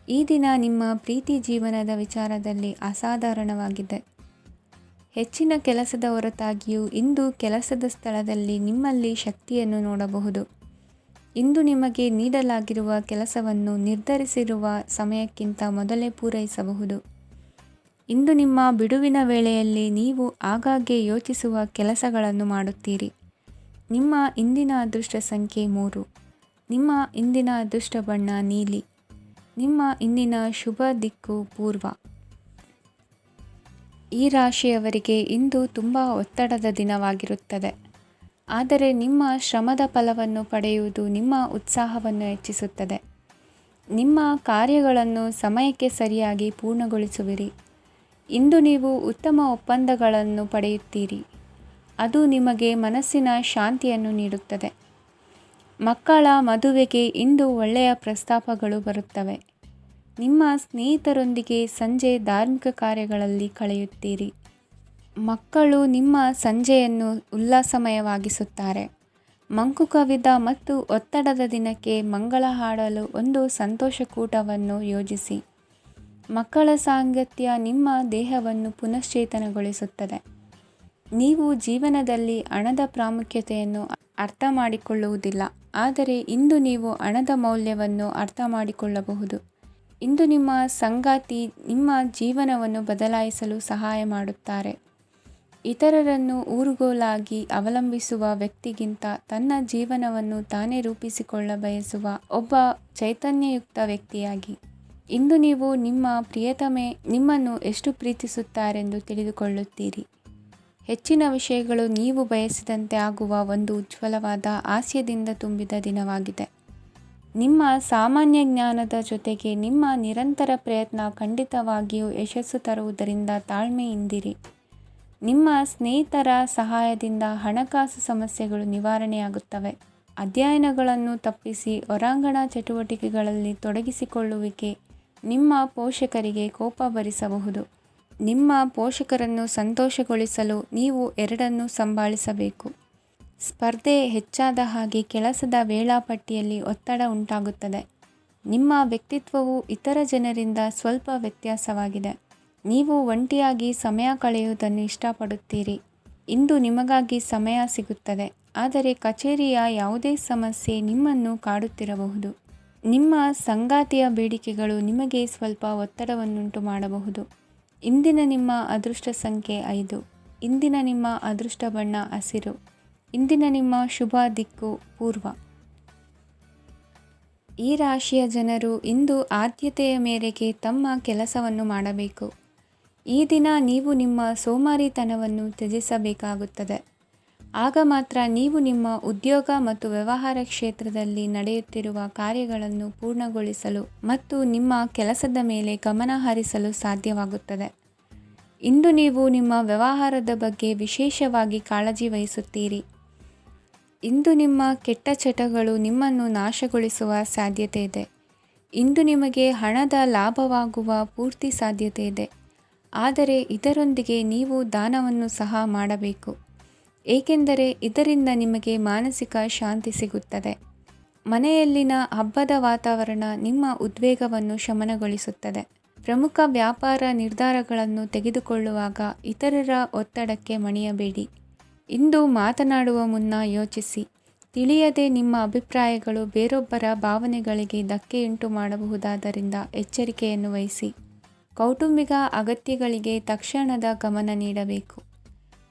ಈ ದಿನ ನಿಮ್ಮ ಪ್ರೀತಿ ಜೀವನದ ವಿಚಾರದಲ್ಲಿ ಅಸಾಧಾರಣವಾಗಿದೆ. ಹೆಚ್ಚಿನ ಕೆಲಸದ ಹೊರತಾಗಿಯೂ ಇಂದು ಕೆಲಸದ ಸ್ಥಳದಲ್ಲಿ ನಿಮ್ಮಲ್ಲಿ ಶಕ್ತಿಯನ್ನು ನೋಡಬಹುದು. ಇಂದು ನಿಮಗೆ ನೀಡಲಾಗಿರುವ ಕೆಲಸವನ್ನು ನಿರ್ಧರಿಸಿರುವ ಸಮಯಕ್ಕಿಂತ ಮೊದಲೇ ಪೂರೈಸಬಹುದು. ಇಂದು ನಿಮ್ಮ ಬಿಡುವಿನ ವೇಳೆಯಲ್ಲಿ ನೀವು ಆಗಾಗ್ಗೆ ಯೋಚಿಸುವ ಕೆಲಸಗಳನ್ನು ಮಾಡುತ್ತೀರಿ. ನಿಮ್ಮ ಇಂದಿನ ಅದೃಷ್ಟ ಸಂಖ್ಯೆ 3. ನಿಮ್ಮ ಇಂದಿನ ಅದೃಷ್ಟ ಬಣ್ಣ ನೀಲಿ. ನಿಮ್ಮ ಇಂದಿನ ಶುಭ ದಿಕ್ಕು ಪೂರ್ವ. ಈ ರಾಶಿಯವರಿಗೆ ಇಂದು ತುಂಬ ಒತ್ತಡದ ದಿನವಾಗಿರುತ್ತದೆ. ಆದರೆ ನಿಮ್ಮ ಶ್ರಮದ ಫಲವನ್ನು ಪಡೆಯುವುದು ನಿಮ್ಮ ಉತ್ಸಾಹವನ್ನು ಹೆಚ್ಚಿಸುತ್ತದೆ. ನಿಮ್ಮ ಕಾರ್ಯಗಳನ್ನು ಸಮಯಕ್ಕೆ ಸರಿಯಾಗಿ ಪೂರ್ಣಗೊಳಿಸುವಿರಿ. ಇಂದು ನೀವು ಉತ್ತಮ ಒಪ್ಪಂದಗಳನ್ನು ಪಡೆಯುತ್ತೀರಿ. ಅದು ನಿಮಗೆ ಮನಸ್ಸಿನ ಶಾಂತಿಯನ್ನು ನೀಡುತ್ತದೆ. ಮಕ್ಕಳ ಮದುವೆಗೆ ಇಂದು ಒಳ್ಳೆಯ ಪ್ರಸ್ತಾಪಗಳು ಬರುತ್ತವೆ. ನಿಮ್ಮ ಸ್ನೇಹಿತರೊಂದಿಗೆ ಸಂಜೆ ಧಾರ್ಮಿಕ ಕಾರ್ಯಗಳಲ್ಲಿ ಕಳೆಯುತ್ತೀರಿ. ಮಕ್ಕಳು ನಿಮ್ಮ ಸಂಜೆಯನ್ನು ಉಲ್ಲಾಸಮಯವಾಗಿಸುತ್ತಾರೆ. ಮಂಕು ಕವಿದ ಮತ್ತು ಒತ್ತಡದ ದಿನಕ್ಕೆ ಮಂಗಳ ಹಾಡಲು ಒಂದು ಸಂತೋಷಕೂಟವನ್ನು ಯೋಜಿಸಿ. ಮಕ್ಕಳ ಸಾಂಗತ್ಯ ನಿಮ್ಮ ದೇಹವನ್ನು ಪುನಶ್ಚೇತನಗೊಳಿಸುತ್ತದೆ. ನೀವು ಜೀವನದಲ್ಲಿ ಹಣದ ಪ್ರಾಮುಖ್ಯತೆಯನ್ನು ಅರ್ಥ ಮಾಡಿಕೊಳ್ಳುವುದಿಲ್ಲ, ಆದರೆ ಇಂದು ನೀವು ಹಣದ ಮೌಲ್ಯವನ್ನು ಅರ್ಥ ಮಾಡಿಕೊಳ್ಳಬಹುದು. ಇಂದು ನಿಮ್ಮ ಸಂಗಾತಿ ನಿಮ್ಮ ಜೀವನವನ್ನು ಬದಲಾಯಿಸಲು ಸಹಾಯ ಮಾಡುತ್ತಾರೆ. ಇತರರನ್ನು ಊರುಗೋಲಾಗಿ ಅವಲಂಬಿಸುವ ವ್ಯಕ್ತಿಗಿಂತ ತನ್ನ ಜೀವನವನ್ನು ತಾನೇ ರೂಪಿಸಿಕೊಳ್ಳ ಬಯಸುವ ಒಬ್ಬ ಚೈತನ್ಯಯುಕ್ತ ವ್ಯಕ್ತಿಯಾಗಿ. ಇಂದು ನೀವು ನಿಮ್ಮ ಪ್ರಿಯತಮೆ ನಿಮ್ಮನ್ನು ಎಷ್ಟು ಪ್ರೀತಿಸುತ್ತಾರೆಂದು ತಿಳಿದುಕೊಳ್ಳುತ್ತೀರಿ. ಹೆಚ್ಚಿನ ವಿಷಯಗಳು ನೀವು ಬಯಸಿದಂತೆ ಆಗುವ ಒಂದು ಉಜ್ವಲವಾದ ಹಾಸ್ಯದಿಂದ ತುಂಬಿದ ದಿನವಾಗಿದೆ. ನಿಮ್ಮ ಸಾಮಾನ್ಯ ಜ್ಞಾನದ ಜೊತೆಗೆ ನಿಮ್ಮ ನಿರಂತರ ಪ್ರಯತ್ನ ಖಂಡಿತವಾಗಿಯೂ ಯಶಸ್ಸು ತರುವುದರಿಂದ ತಾಳ್ಮೆಯಿಂದಿರಿ. ನಿಮ್ಮ ಸ್ನೇಹಿತರ ಸಹಾಯದಿಂದ ಹಣಕಾಸು ಸಮಸ್ಯೆಗಳು ನಿವಾರಣೆಯಾಗುತ್ತವೆ. ಅಧ್ಯಯನಗಳನ್ನು ತಪ್ಪಿಸಿ ಹೊರಾಂಗಣ ಚಟುವಟಿಕೆಗಳಲ್ಲಿ ತೊಡಗಿಸಿಕೊಳ್ಳುವಿಕೆ ನಿಮ್ಮ ಪೋಷಕರಿಗೆ ಕೋಪ ಭರಿಸಬಹುದು. ನಿಮ್ಮ ಪೋಷಕರನ್ನು ಸಂತೋಷಗೊಳಿಸಲು ನೀವು ಎರಡನ್ನೂ ಸಂಭಾಳಿಸಬೇಕು. ಸ್ಪರ್ಧೆ ಹೆಚ್ಚಾದ ಹಾಗೆ ಕೆಲಸದ ವೇಳಾಪಟ್ಟಿಯಲ್ಲಿ ಒತ್ತಡ ಉಂಟಾಗುತ್ತದೆ. ನಿಮ್ಮ ವ್ಯಕ್ತಿತ್ವವು ಇತರ ಜನರಿಂದ ಸ್ವಲ್ಪ ವ್ಯತ್ಯಾಸವಾಗಿದೆ. ನೀವು ಒಂಟಿಯಾಗಿ ಸಮಯ ಕಳೆಯುವುದನ್ನು ಇಷ್ಟಪಡುತ್ತೀರಿ. ಇಂದು ನಿಮಗಾಗಿ ಸಮಯ ಸಿಗುತ್ತದೆ, ಆದರೆ ಕಚೇರಿಯ ಯಾವುದೇ ಸಮಸ್ಯೆ ನಿಮ್ಮನ್ನು ಕಾಡುತ್ತಿರಬಹುದು. ನಿಮ್ಮ ಸಂಗಾತಿಯ ಬೇಡಿಕೆಗಳು ನಿಮಗೆ ಸ್ವಲ್ಪ ಒತ್ತಡವನ್ನುಂಟು ಮಾಡಬಹುದು. ಇಂದಿನ ನಿಮ್ಮ ಅದೃಷ್ಟ ಸಂಖ್ಯೆ 5. ಇಂದಿನ ನಿಮ್ಮ ಅದೃಷ್ಟ ಬಣ್ಣ ಹಸಿರು. ಇಂದಿನ ನಿಮ್ಮ ಶುಭ ದಿಕ್ಕು ಪೂರ್ವ. ಈ ರಾಶಿಯ ಜನರು ಇಂದು ಆದ್ಯತೆಯ ಮೇರೆಗೆ ತಮ್ಮ ಕೆಲಸವನ್ನು ಮಾಡಬೇಕು. ಈ ದಿನ ನೀವು ನಿಮ್ಮ ಸೋಮಾರಿತನವನ್ನು ತ್ಯಜಿಸಬೇಕಾಗುತ್ತದೆ. ಆಗ ಮಾತ್ರ ನೀವು ನಿಮ್ಮ ಉದ್ಯೋಗ ಮತ್ತು ವ್ಯವಹಾರ ಕ್ಷೇತ್ರದಲ್ಲಿ ನಡೆಯುತ್ತಿರುವ ಕಾರ್ಯಗಳನ್ನು ಪೂರ್ಣಗೊಳಿಸಲು ಮತ್ತು ನಿಮ್ಮ ಕೆಲಸದ ಮೇಲೆ ಗಮನ ಹರಿಸಲು ಸಾಧ್ಯವಾಗುತ್ತದೆ. ಇಂದು ನೀವು ನಿಮ್ಮ ವ್ಯವಹಾರದ ಬಗ್ಗೆ ವಿಶೇಷವಾಗಿ ಕಾಳಜಿ ವಹಿಸುತ್ತೀರಿ. ಇಂದು ನಿಮ್ಮ ಕೆಟ್ಟ ಚಟಗಳು ನಿಮ್ಮನ್ನು ನಾಶಗೊಳಿಸುವ ಸಾಧ್ಯತೆ ಇದೆ. ಇಂದು ನಿಮಗೆ ಹಣದ ಲಾಭವಾಗುವ ಪೂರ್ತಿ ಸಾಧ್ಯತೆ ಇದೆ, ಆದರೆ ಇದರೊಂದಿಗೆ ನೀವು ದಾನವನ್ನು ಸಹ ಮಾಡಬೇಕು, ಏಕೆಂದರೆ ಇದರಿಂದ ನಿಮಗೆ ಮಾನಸಿಕ ಶಾಂತಿ ಸಿಗುತ್ತದೆ. ಮನೆಯಲ್ಲಿನ ಹಬ್ಬದ ವಾತಾವರಣ ನಿಮ್ಮ ಉದ್ವೇಗವನ್ನು ಶಮನಗೊಳಿಸುತ್ತದೆ. ಪ್ರಮುಖ ವ್ಯಾಪಾರ ನಿರ್ಧಾರಗಳನ್ನು ತೆಗೆದುಕೊಳ್ಳುವಾಗ ಇತರರ ಒತ್ತಡಕ್ಕೆ ಮಣಿಯಬೇಡಿ. ಇಂದು ಮಾತನಾಡುವ ಮುನ್ನ ಯೋಚಿಸಿ. ತಿಳಿಯದೆ ನಿಮ್ಮ ಅಭಿಪ್ರಾಯಗಳು ಬೇರೊಬ್ಬರ ಭಾವನೆಗಳಿಗೆ ಧಕ್ಕೆಯುಂಟು ಮಾಡಬಹುದಾದ್ದರಿಂದ ಎಚ್ಚರಿಕೆಯನ್ನು ವಹಿಸಿ. ಕೌಟುಂಬಿಕ ಅಗತ್ಯಗಳಿಗೆ ತಕ್ಷಣದ ಗಮನ ನೀಡಬೇಕು.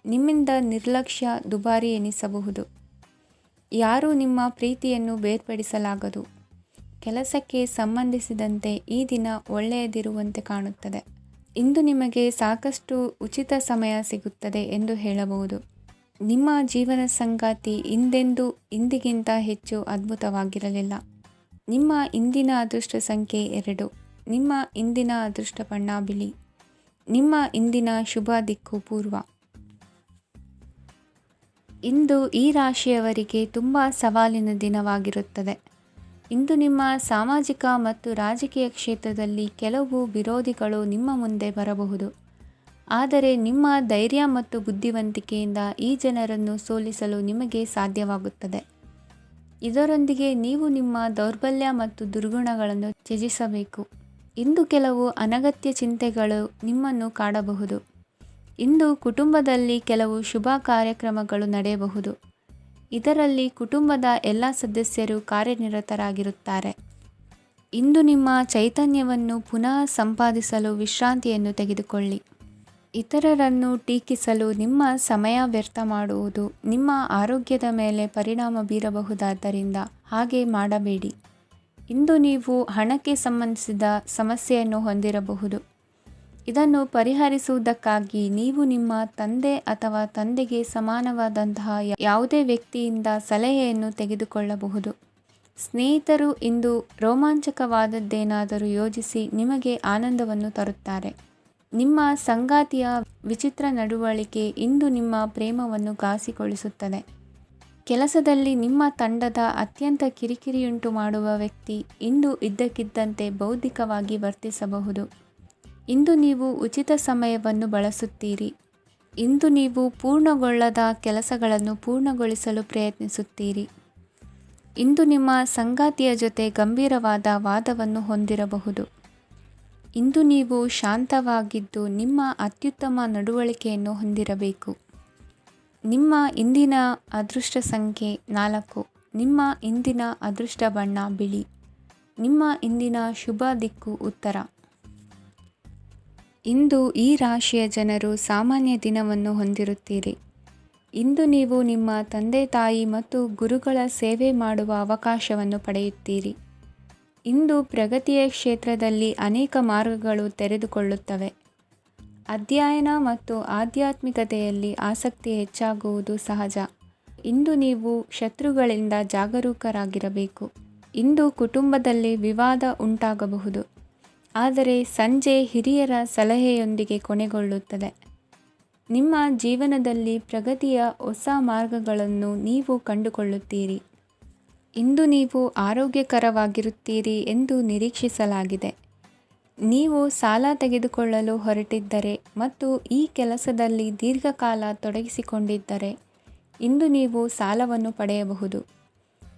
ನಿಮ್ಮಿಂದ ನಿರ್ಲಕ್ಷ್ಯ ದುಬಾರಿ ಎನಿಸಬಹುದು. ಯಾರೂ ನಿಮ್ಮ ಪ್ರೀತಿಯನ್ನು ಬೇರ್ಪಡಿಸಲಾಗದು. ಕೆಲಸಕ್ಕೆ ಸಂಬಂಧಿಸಿದಂತೆ ಈ ದಿನ ಒಳ್ಳೆಯದಿರುವಂತೆ ಕಾಣುತ್ತದೆ. ಇಂದು ನಿಮಗೆ ಸಾಕಷ್ಟು ಉಚಿತ ಸಮಯ ಸಿಗುತ್ತದೆ ಎಂದು ಹೇಳಬಹುದು. ನಿಮ್ಮ ಜೀವನ ಸಂಗಾತಿ ಇಂದಿಗಿಂತ ಹೆಚ್ಚು ಅದ್ಭುತವಾಗಿರಲಿಲ್ಲ. ನಿಮ್ಮ ಇಂದಿನ ಅದೃಷ್ಟ ಸಂಖ್ಯೆ 2. ನಿಮ್ಮ ಇಂದಿನ ಅದೃಷ್ಟ ಬಣ್ಣ ಬಿಳಿ. ನಿಮ್ಮ ಇಂದಿನ ಶುಭ ದಿಕ್ಕು ಪೂರ್ವ. ಇಂದು ಈ ರಾಶಿಯವರಿಗೆ ತುಂಬ ಸವಾಲಿನ ದಿನವಾಗಿರುತ್ತದೆ. ಇಂದು ನಿಮ್ಮ ಸಾಮಾಜಿಕ ಮತ್ತು ರಾಜಕೀಯ ಕ್ಷೇತ್ರದಲ್ಲಿ ಕೆಲವು ವಿರೋಧಿಗಳು ನಿಮ್ಮ ಮುಂದೆ ಬರಬಹುದು, ಆದರೆ ನಿಮ್ಮ ಧೈರ್ಯ ಮತ್ತು ಬುದ್ಧಿವಂತಿಕೆಯಿಂದ ಈ ಜನರನ್ನು ಸೋಲಿಸಲು ನಿಮಗೆ ಸಾಧ್ಯವಾಗುತ್ತದೆ. ಇದರೊಂದಿಗೆ ನೀವು ನಿಮ್ಮ ದೌರ್ಬಲ್ಯ ಮತ್ತು ದುರ್ಗುಣಗಳನ್ನು ತ್ಯಜಿಸಬೇಕು. ಇಂದು ಕೆಲವು ಅನಗತ್ಯ ಚಿಂತೆಗಳು ನಿಮ್ಮನ್ನು ಕಾಡಬಹುದು. ಇಂದು ಕುಟುಂಬದಲ್ಲಿ ಕೆಲವು ಶುಭ ಕಾರ್ಯಕ್ರಮಗಳು ನಡೆಯಬಹುದು. ಇದರಲ್ಲಿ ಕುಟುಂಬದ ಎಲ್ಲ ಸದಸ್ಯರು ಕಾರ್ಯನಿರತರಾಗಿರುತ್ತಾರೆ. ಇಂದು ನಿಮ್ಮ ಚೈತನ್ಯವನ್ನು ಪುನಃ ಸಂಪಾದಿಸಲು ವಿಶ್ರಾಂತಿಯನ್ನು ತೆಗೆದುಕೊಳ್ಳಿ. ಇತರರನ್ನು ಟೀಕಿಸಲು ನಿಮ್ಮ ಸಮಯ ವ್ಯರ್ಥ ಮಾಡುವುದು ನಿಮ್ಮ ಆರೋಗ್ಯದ ಮೇಲೆ ಪರಿಣಾಮ ಬೀರಬಹುದಾದ್ದರಿಂದ ಹಾಗೆ ಮಾಡಬೇಡಿ. ಇಂದು ನೀವು ಹಣಕ್ಕೆ ಸಂಬಂಧಿಸಿದ ಸಮಸ್ಯೆಯನ್ನು ಹೊಂದಿರಬಹುದು. ಇದನ್ನು ಪರಿಹರಿಸುವುದಕ್ಕಾಗಿ ನೀವು ನಿಮ್ಮ ತಂದೆ ಅಥವಾ ತಂದೆಗೆ ಸಮಾನವಾದಂತಹ ಯಾವುದೇ ವ್ಯಕ್ತಿಯಿಂದ ಸಲಹೆಯನ್ನು ತೆಗೆದುಕೊಳ್ಳಬಹುದು. ಸ್ನೇಹಿತರು ಇಂದು ರೋಮಾಂಚಕವಾದದ್ದೇನಾದರೂ ಯೋಜಿಸಿ ನಿಮಗೆ ಆನಂದವನ್ನು ತರುತ್ತಾರೆ. ನಿಮ್ಮ ಸಂಗಾತಿಯ ವಿಚಿತ್ರ ನಡವಳಿಕೆ ಇಂದು ನಿಮ್ಮ ಪ್ರೇಮವನ್ನು ಘಾಸಿಗೊಳಿಸುತ್ತದೆ. ಕೆಲಸದಲ್ಲಿ ನಿಮ್ಮ ತಂಡದ ಅತ್ಯಂತ ಕಿರಿಕಿರಿಯುಂಟು ಮಾಡುವ ವ್ಯಕ್ತಿ ಇಂದು ಇದ್ದಕ್ಕಿದ್ದಂತೆ ಬೌದ್ಧಿಕವಾಗಿ ವರ್ತಿಸಬಹುದು. ಇಂದು ನೀವು ಉಚಿತ ಸಮಯವನ್ನು ಬಳಸುತ್ತೀರಿ. ಇಂದು ನೀವು ಪೂರ್ಣಗೊಳ್ಳದ ಕೆಲಸಗಳನ್ನು ಪೂರ್ಣಗೊಳಿಸಲು ಪ್ರಯತ್ನಿಸುತ್ತೀರಿ. ಇಂದು ನಿಮ್ಮ ಸಂಗಾತಿಯ ಜೊತೆ ಗಂಭೀರವಾದ ವಾದವನ್ನು ಹೊಂದಿರಬಹುದು. ಇಂದು ನೀವು ಶಾಂತವಾಗಿದ್ದು ನಿಮ್ಮ ಅತ್ಯುತ್ತಮ ನಡವಳಿಕೆಯನ್ನು ಹೊಂದಿರಬೇಕು. ನಿಮ್ಮ ಇಂದಿನ ಅದೃಷ್ಟ ಸಂಖ್ಯೆ 4. ನಿಮ್ಮ ಇಂದಿನ ಅದೃಷ್ಟ ಬಣ್ಣ ಬಿಳಿ. ನಿಮ್ಮ ಇಂದಿನ ಶುಭ ದಿಕ್ಕು ಉತ್ತರ. ಇಂದು ಈ ರಾಶಿಯ ಜನರು ಸಾಮಾನ್ಯ ದಿನವನ್ನು ಹೊಂದಿರುತ್ತೀರಿ. ಇಂದು ನೀವು ನಿಮ್ಮ ತಂದೆ ತಾಯಿ ಮತ್ತು ಗುರುಗಳ ಸೇವೆ ಮಾಡುವ ಅವಕಾಶವನ್ನು ಪಡೆಯುತ್ತೀರಿ. ಇಂದು ಪ್ರಗತಿಯ ಕ್ಷೇತ್ರದಲ್ಲಿ ಅನೇಕ ಮಾರ್ಗಗಳು ತೆರೆದುಕೊಳ್ಳುತ್ತವೆ. ಅಧ್ಯಯನ ಮತ್ತು ಆಧ್ಯಾತ್ಮಿಕತೆಯಲ್ಲಿ ಆಸಕ್ತಿ ಹೆಚ್ಚಾಗುವುದು ಸಹಜ. ಇಂದು ನೀವು ಶತ್ರುಗಳಿಂದ ಜಾಗರೂಕರಾಗಿರಬೇಕು. ಇಂದು ಕುಟುಂಬದಲ್ಲಿ ವಿವಾದ ಉಂಟಾಗಬಹುದು, ಆದರೆ ಸಂಜೆ ಹಿರಿಯರ ಸಲಹೆಯೊಂದಿಗೆ ಕೊನೆಗೊಳ್ಳುತ್ತದೆ. ನಿಮ್ಮ ಜೀವನದಲ್ಲಿ ಪ್ರಗತಿಯ ಹೊಸ ಮಾರ್ಗಗಳನ್ನು ನೀವು ಕಂಡುಕೊಳ್ಳುತ್ತೀರಿ. ಇಂದು ನೀವು ಆರೋಗ್ಯಕರವಾಗಿರುತ್ತೀರಿ ಎಂದು ನಿರೀಕ್ಷಿಸಲಾಗಿದೆ. ನೀವು ಸಾಲ ತೆಗೆದುಕೊಳ್ಳಲು ಹೊರಟಿದ್ದರೆ ಮತ್ತು ಈ ಕೆಲಸದಲ್ಲಿ ದೀರ್ಘಕಾಲ ತೊಡಗಿಸಿಕೊಂಡಿದ್ದರೆ ಇಂದು ನೀವು ಸಾಲವನ್ನು ಪಡೆಯಬಹುದು.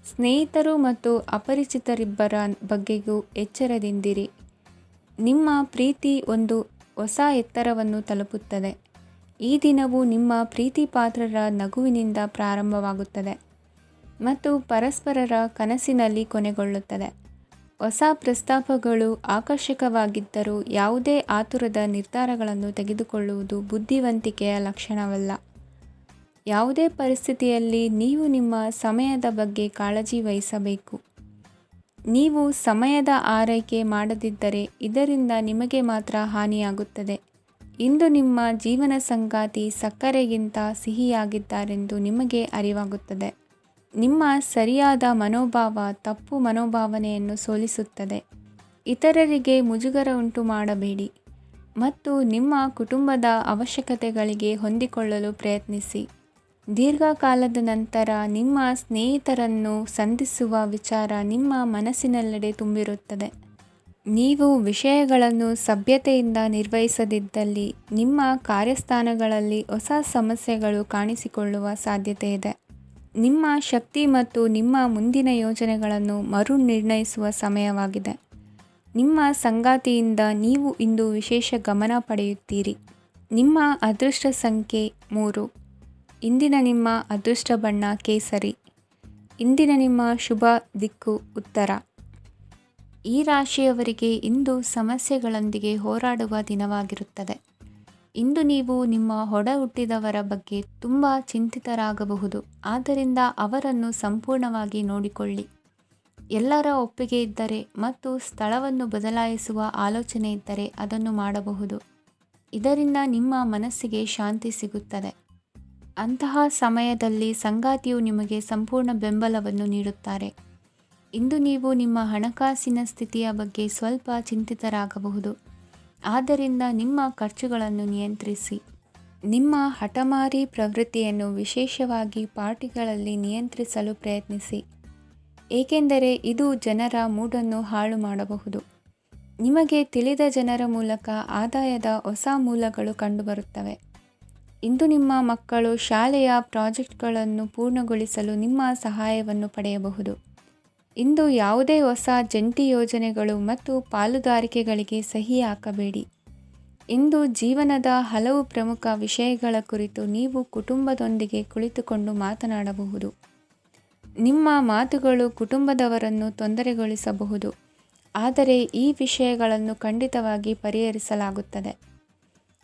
ಸ್ನೇಹಿತರು ಮತ್ತು ಅಪರಿಚಿತರಿಬ್ಬರ ಬಗ್ಗೆಯೂ ಎಚ್ಚರದಿಂದಿರಿ. ನಿಮ್ಮ ಪ್ರೀತಿ ಒಂದು ಹೊಸ ಎತ್ತರವನ್ನು ತಲುಪುತ್ತದೆ. ಈ ದಿನವು ನಿಮ್ಮ ಪ್ರೀತಿಪಾತ್ರರ ನಗುವಿನಿಂದ ಪ್ರಾರಂಭವಾಗುತ್ತದೆ ಮತ್ತು ಪರಸ್ಪರರ ಕನಸಿನಲ್ಲಿ ಕೊನೆಗೊಳ್ಳುತ್ತದೆ. ಹೊಸ ಪ್ರಸ್ತಾಪಗಳು ಆಕರ್ಷಕವಾಗಿದ್ದರೂ ಯಾವುದೇ ಆತುರದ ನಿರ್ಧಾರಗಳನ್ನು ತೆಗೆದುಕೊಳ್ಳುವುದು ಬುದ್ಧಿವಂತಿಕೆಯ ಲಕ್ಷಣವಲ್ಲ. ಯಾವುದೇ ಪರಿಸ್ಥಿತಿಯಲ್ಲಿ ನೀವು ನಿಮ್ಮ ಸಮಯದ ಬಗ್ಗೆ ಕಾಳಜಿ ವಹಿಸಬೇಕು. ನೀವು ಸಮಯದ ಆರೈಕೆ ಮಾಡದಿದ್ದರೆ ಇದರಿಂದ ನಿಮಗೆ ಮಾತ್ರ ಹಾನಿಯಾಗುತ್ತದೆ. ಇಂದು ನಿಮ್ಮ ಜೀವನ ಸಂಗಾತಿ ಸಕ್ಕರೆಗಿಂತ ಸಿಹಿಯಾಗಿದ್ದಾರೆಂದು ನಿಮಗೆ ಅರಿವಾಗುತ್ತದೆ. ನಿಮ್ಮ ಸರಿಯಾದ ಮನೋಭಾವ ತಪ್ಪು ಮನೋಭಾವನೆಯನ್ನು ಸೋಲಿಸುತ್ತದೆ. ಇತರರಿಗೆ ಮುಜುಗರ ಉಂಟು ಮಾಡಬೇಡಿ ಮತ್ತು ನಿಮ್ಮ ಕುಟುಂಬದ ಅವಶ್ಯಕತೆಗಳಿಗೆ ಹೊಂದಿಕೊಳ್ಳಲು ಪ್ರಯತ್ನಿಸಿ. ದೀರ್ಘಕಾಲದ ನಂತರ ನಿಮ್ಮ ಸ್ನೇಹಿತರನ್ನು ಸಂಧಿಸುವ ವಿಚಾರ ನಿಮ್ಮ ಮನಸ್ಸಿನೆಲ್ಲೆಡೆ ತುಂಬಿರುತ್ತದೆ. ನೀವು ವಿಷಯಗಳನ್ನು ಸಭ್ಯತೆಯಿಂದ ನಿರ್ವಹಿಸದಿದ್ದಲ್ಲಿ ನಿಮ್ಮ ಕಾರ್ಯಸ್ಥಾನಗಳಲ್ಲಿ ಹೊಸ ಸಮಸ್ಯೆಗಳು ಕಾಣಿಸಿಕೊಳ್ಳುವ ಸಾಧ್ಯತೆ ಇದೆ. ನಿಮ್ಮ ಶಕ್ತಿ ಮತ್ತು ನಿಮ್ಮ ಮುಂದಿನ ಯೋಜನೆಗಳನ್ನು ಮರುನಿರ್ಣಯಿಸುವ ಸಮಯವಾಗಿದೆ. ನಿಮ್ಮ ಸಂಗಾತಿಯಿಂದ ನೀವು ಇಂದು ವಿಶೇಷ ಗಮನ ಪಡೆಯುತ್ತೀರಿ. ನಿಮ್ಮ ಅದೃಷ್ಟ ಸಂಖ್ಯೆ 3. ಇಂದಿನ ನಿಮ್ಮ ಅದೃಷ್ಟ ಬಣ್ಣ ಕೇಸರಿ. ಇಂದಿನ ನಿಮ್ಮ ಶುಭ ದಿಕ್ಕು ಉತ್ತರ. ಈ ರಾಶಿಯವರಿಗೆ ಇಂದು ಸಮಸ್ಯೆಗಳೊಂದಿಗೆ ಹೋರಾಡುವ ದಿನವಾಗಿರುತ್ತದೆ. ಇಂದು ನೀವು ನಿಮ್ಮ ಒಡ ಹುಟ್ಟಿದವರ ಬಗ್ಗೆ ತುಂಬ ಚಿಂತಿತರಾಗಬಹುದು. ಆದ್ದರಿಂದ ಅವರನ್ನು ಸಂಪೂರ್ಣವಾಗಿ ನೋಡಿಕೊಳ್ಳಿ. ಎಲ್ಲರ ಒಪ್ಪಿಗೆ ಇದ್ದರೆ ಮತ್ತು ಸ್ಥಳವನ್ನು ಬದಲಾಯಿಸುವ ಆಲೋಚನೆ ಇದ್ದರೆ ಅದನ್ನು ಮಾಡಬಹುದು. ಇದರಿಂದ ನಿಮ್ಮ ಮನಸ್ಸಿಗೆ ಶಾಂತಿ ಸಿಗುತ್ತದೆ. ಅಂತಹ ಸಮಯದಲ್ಲಿ ಸಂಗಾತಿಯು ನಿಮಗೆ ಸಂಪೂರ್ಣ ಬೆಂಬಲವನ್ನು ನೀಡುತ್ತಾರೆ. ಇಂದು ನೀವು ನಿಮ್ಮ ಹಣಕಾಸಿನ ಸ್ಥಿತಿಯ ಬಗ್ಗೆ ಸ್ವಲ್ಪ ಚಿಂತಿತರಾಗಬಹುದು. ಆದ್ದರಿಂದ ನಿಮ್ಮ ಖರ್ಚುಗಳನ್ನು ನಿಯಂತ್ರಿಸಿ. ನಿಮ್ಮ ಹಠಮಾರಿ ಪ್ರವೃತ್ತಿಯನ್ನು ವಿಶೇಷವಾಗಿ ಪಾರ್ಟಿಗಳಲ್ಲಿ ನಿಯಂತ್ರಿಸಲು ಪ್ರಯತ್ನಿಸಿ, ಏಕೆಂದರೆ ಇದು ಜನರ ಮೂಡನ್ನು ಹಾಳು ಮಾಡಬಹುದು. ನಿಮಗೆ ತಿಳಿದ ಜನರ ಮೂಲಕ ಆದಾಯದ ಹೊಸ ಮೂಲಗಳು ಕಂಡುಬರುತ್ತವೆ. ಇಂದು ನಿಮ್ಮ ಮಕ್ಕಳು ಶಾಲೆಯ ಪ್ರಾಜೆಕ್ಟ್ಗಳನ್ನು ಪೂರ್ಣಗೊಳಿಸಲು ನಿಮ್ಮ ಸಹಾಯವನ್ನು ಪಡೆಯಬಹುದು. ಇಂದು ಯಾವುದೇ ಹೊಸ ಜಂಟಿ ಯೋಜನೆಗಳು ಮತ್ತು ಪಾಲುದಾರಿಕೆಗಳಿಗೆ ಸಹಿ ಹಾಕಬೇಡಿ. ಇಂದು ಜೀವನದ ಹಲವು ಪ್ರಮುಖ ವಿಷಯಗಳ ಕುರಿತು ನೀವು ಕುಟುಂಬದೊಂದಿಗೆ ಕುಳಿತುಕೊಂಡು ಮಾತನಾಡಬಹುದು. ನಿಮ್ಮ ಮಾತುಗಳು ಕುಟುಂಬದವರನ್ನು ತೊಂದರೆಗೊಳಿಸಬಹುದು, ಆದರೆ ಈ ವಿಷಯಗಳನ್ನು ಖಂಡಿತವಾಗಿ ಪರಿಹರಿಸಲಾಗುತ್ತದೆ.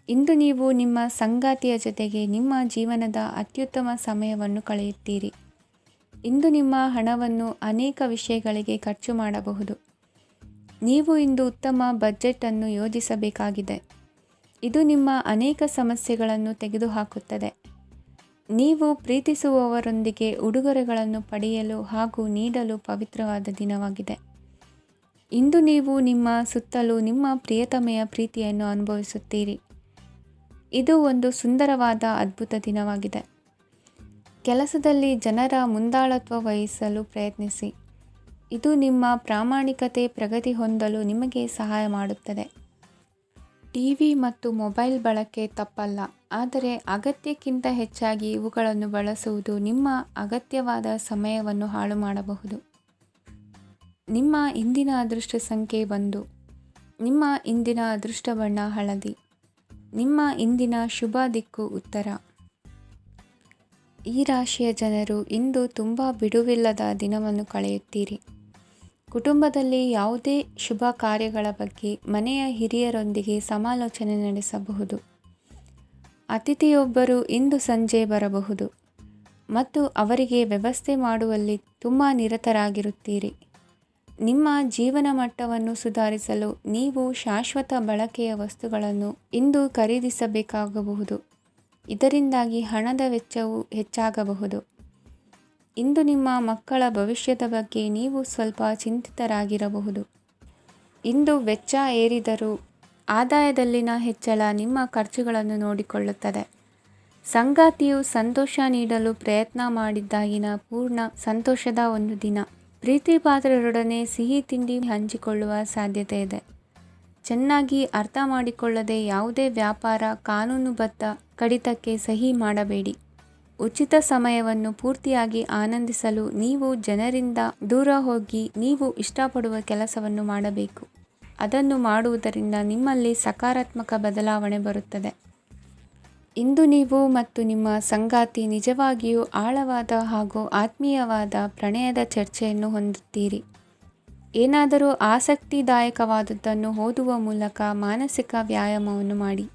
ಇಂದು ನೀವು ನಿಮ್ಮ ಸಂಗಾತಿಯ ಜೊತೆಗೆ ನಿಮ್ಮ ಜೀವನದ ಅತ್ಯುತ್ತಮ ಸಮಯವನ್ನು ಕಳೆಯುತ್ತೀರಿ. ಇಂದು ನಿಮ್ಮ ಹಣವನ್ನು ಅನೇಕ ವಿಷಯಗಳಿಗೆ ಖರ್ಚು ಮಾಡಬಹುದು. ನೀವು ಇಂದು ಉತ್ತಮ ಬಜೆಟ್ ಅನ್ನು ಯೋಜಿಸಬೇಕಾಗಿದೆ. ಇದು ನಿಮ್ಮ ಅನೇಕ ಸಮಸ್ಯೆಗಳನ್ನು ತೆಗೆದುಹಾಕುತ್ತದೆ. ನೀವು ಪ್ರೀತಿಸುವವರೊಂದಿಗೆ ಉಡುಗೊರೆಗಳನ್ನು ಪಡೆಯಲು ಹಾಗೂ ನೀಡಲು ಪವಿತ್ರವಾದ ದಿನವಾಗಿದೆ. ಇಂದು ನೀವು ನಿಮ್ಮ ಸುತ್ತಲೂ ನಿಮ್ಮ ಪ್ರಿಯತಮೆಯ ಪ್ರೀತಿಯನ್ನು ಅನುಭವಿಸುತ್ತೀರಿ. ಇದು ಒಂದು ಸುಂದರವಾದ ಅದ್ಭುತ ದಿನವಾಗಿದೆ. ಕೆಲಸದಲ್ಲಿ ಜನರ ಮುಂದಾಳತ್ವ ವಹಿಸಲು ಪ್ರಯತ್ನಿಸಿ. ಇದು ನಿಮ್ಮ ಪ್ರಾಮಾಣಿಕತೆ ಪ್ರಗತಿ ಹೊಂದಲು ನಿಮಗೆ ಸಹಾಯ ಮಾಡುತ್ತದೆ. ಟಿವಿ ಮತ್ತು ಮೊಬೈಲ್ ಬಳಕೆ ತಪ್ಪಲ್ಲ, ಆದರೆ ಅಗತ್ಯಕ್ಕಿಂತ ಹೆಚ್ಚಾಗಿ ಇವುಗಳನ್ನು ಬಳಸುವುದು ನಿಮ್ಮ ಅಗತ್ಯವಾದ ಸಮಯವನ್ನು ಹಾಳು ಮಾಡಬಹುದು. ನಿಮ್ಮ ಇಂದಿನ ಅದೃಷ್ಟ ಸಂಖ್ಯೆ 1. ನಿಮ್ಮ ಇಂದಿನ ಅದೃಷ್ಟ ಬಣ್ಣ ಹಳದಿ. ನಿಮ್ಮ ಇಂದಿನ ಶುಭ ದಿಕ್ಕು ಉತ್ತರ. ಈ ರಾಶಿಯ ಜನರು ಇಂದು ತುಂಬ ಬಿಡುವಿಲ್ಲದ ದಿನವನ್ನು ಕಳೆಯುತ್ತೀರಿ. ಕುಟುಂಬದಲ್ಲಿ ಯಾವುದೇ ಶುಭ ಕಾರ್ಯಗಳ ಬಗ್ಗೆ ಮನೆಯ ಹಿರಿಯರೊಂದಿಗೆ ಸಮಾಲೋಚನೆ ನಡೆಸಬಹುದು. ಅತಿಥಿಯೊಬ್ಬರು ಇಂದು ಸಂಜೆ ಬರಬಹುದು ಮತ್ತು ಅವರಿಗೆ ವ್ಯವಸ್ಥೆ ಮಾಡುವಲ್ಲಿ ತುಂಬ ನಿರತರಾಗಿರುತ್ತೀರಿ. ನಿಮ್ಮ ಜೀವನ ಮಟ್ಟವನ್ನು ಸುಧಾರಿಸಲು ನೀವು ಶಾಶ್ವತ ಬಳಕೆಯ ವಸ್ತುಗಳನ್ನು ಇಂದು ಖರೀದಿಸಬೇಕಾಗಬಹುದು. ಇದರಿಂದಾಗಿ ಹಣದ ವೆಚ್ಚವು ಹೆಚ್ಚಾಗಬಹುದು. ಇಂದು ನಿಮ್ಮ ಮಕ್ಕಳ ಭವಿಷ್ಯದ ಬಗ್ಗೆ ನೀವು ಸ್ವಲ್ಪ ಚಿಂತಿತರಾಗಿರಬಹುದು. ಇಂದು ವೆಚ್ಚ ಏರಿದರೂ ಆದಾಯದಲ್ಲಿನ ಹೆಚ್ಚಳ ನಿಮ್ಮ ಖರ್ಚುಗಳನ್ನು ನೋಡಿಕೊಳ್ಳುತ್ತದೆ. ಸಂಗಾತಿಯು ಸಂತೋಷ ನೀಡಲು ಪ್ರಯತ್ನ ಮಾಡಿದ್ದಾಗಿನ ಪೂರ್ಣ ಸಂತೋಷದ ಒಂದು ದಿನ. ಪ್ರೀತಿ ಪಾತ್ರರೊಡನೆ ಸಿಹಿ ತಿಂಡಿ ಹಂಚಿಕೊಳ್ಳುವ ಸಾಧ್ಯತೆ ಇದೆ. ಚೆನ್ನಾಗಿ ಅರ್ಥ ಮಾಡಿಕೊಳ್ಳದೆ ಯಾವುದೇ ವ್ಯಾಪಾರ ಕಾನೂನುಬದ್ಧ ಕಡಿತಕ್ಕೆ ಸಹಿ ಮಾಡಬೇಡಿ. ಉಚಿತ ಸಮಯವನ್ನು ಪೂರ್ತಿಯಾಗಿ ಆನಂದಿಸಲು ನೀವು ಜನರಿಂದ ದೂರ ಹೋಗಿ ನೀವು ಇಷ್ಟಪಡುವ ಕೆಲಸವನ್ನು ಮಾಡಬೇಕು. ಅದನ್ನು ಮಾಡುವುದರಿಂದ ನಿಮ್ಮಲ್ಲಿ ಸಕಾರಾತ್ಮಕ ಬದಲಾವಣೆ ಬರುತ್ತದೆ. ಇಂದು ನೀವು ಮತ್ತು ನಿಮ್ಮ ಸಂಗಾತಿ ನಿಜವಾಗಿಯೂ ಆಳವಾದ ಹಾಗೂ ಆತ್ಮೀಯವಾದ ಪ್ರಣಯದ ಚರ್ಚೆಯನ್ನು ಹೊಂದುತ್ತೀರಿ. ಏನಾದರೂ ಆಸಕ್ತಿದಾಯಕವಾದದ್ದನ್ನು ಓದುವ ಮೂಲಕ ಮಾನಸಿಕ ವ್ಯಾಯಾಮವನ್ನು ಮಾಡಿ.